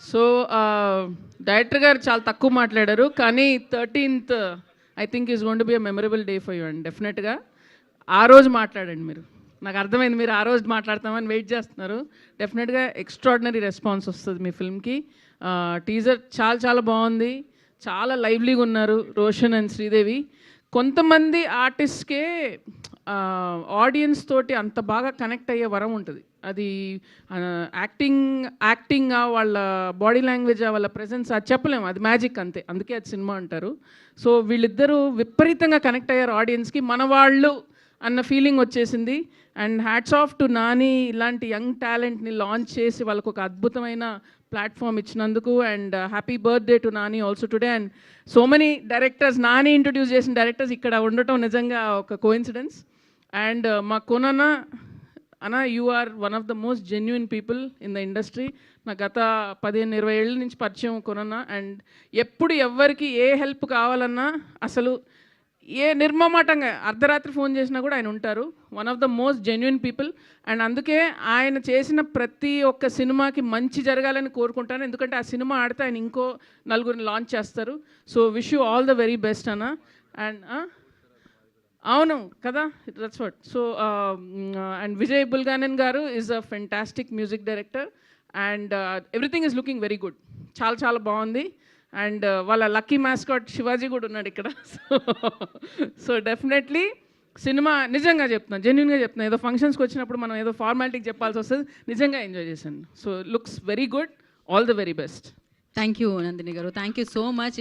So director గారు చాలా తక్కువ మాట్లాడారు, కానీ 13th I think is going to be a memorable day for you అండి. డెఫినెట్గా ఆ రోజు మాట్లాడండి మీరు. నాకు అర్థమైంది మీరు ఆ రోజు మాట్లాడతామని వెయిట్ చేస్తున్నారు. డెఫినెట్గా ఎక్స్ట్రాడినరీ రెస్పాన్స్ వస్తుంది మీ ఫిల్మ్కి. టీజర్ చాలా చాలా బాగుంది, చాలా లైవ్లీగా ఉన్నారు రోషన్ అండ్ శ్రీదేవి. కొంతమంది ఆర్టిస్ట్కే ఆడియన్స్ తోటి అంత బాగా కనెక్ట్ అయ్యే వరం ఉంటుంది. అది యాక్టింగ్ వాళ్ళ బాడీ లాంగ్వేజ్ వాళ్ళ ప్రెజెన్స్ అది చెప్పలేము, అది మ్యాజిక్ అంతే, అందుకే అది సినిమా అంటారు. సో వీళ్ళిద్దరూ విపరీతంగా కనెక్ట్ అయ్యారు ఆడియన్స్కి, మన వాళ్ళు అన్న ఫీలింగ్ వచ్చేసింది. And hats off to Nani, ఇలాంటి యంగ్ టాలెంట్ని లాంచ్ చేసి వాళ్ళకు ఒక అద్భుతమైన ప్లాట్ఫామ్ ఇచ్చినందుకు. And happy birthday to Nani also today. And so many directors, Nani introduce చేసిన డైరెక్టర్స్ ఇక్కడ ఉండటం నిజంగా ఒక కోఇన్సిడెన్స్. అండ్ మా కోనన్న అన్న, you are one of the most genuine people in the industry. నా గత 15-20 ఏళ్ళ నుంచి పరిచయం కొనన్న. అండ్ ఎప్పుడు ఎవరికి ఏ హెల్ప్ కావాలన్నా అసలు ఏ నిర్మమాటంగా అర్ధరాత్రి ఫోన్ చేసినా కూడా ఆయన ఉంటారు. One of the most genuine people. And అందుకే ఆయన చేసిన ప్రతి ఒక్క సినిమాకి మంచి జరగాలని కోరుకుంటాను, ఎందుకంటే ఆ సినిమా ఆడితే ఆయన ఇంకో నలుగురిని లాంచ్ చేస్తారు. So wish you all the very best అన్న. అండ్ అవును కదా, that's what. So and Vijay Bulganin గారు is a fantastic music director. And everything is looking very good, చాలా చాలా బాగుంది. అండ్ వాళ్ళ లక్కీ మ్యాస్కాట్ శివాజీ కూడా ఉన్నాడు ఇక్కడ. సో డెఫినెట్లీ సినిమా నిజంగా చెప్తున్నాను, జెన్యున్గా చెప్తున్నాను, ఏదో ఫంక్షన్స్కి వచ్చినప్పుడు మనం ఏదో ఫార్మాలిటీకి చెప్పాల్సి వస్తుంది, నిజంగా ఎంజాయ్ చేశాను. So looks very good, all the very best. Thank you Nandini గారు, థ్యాంక్ యూ సో మచ్.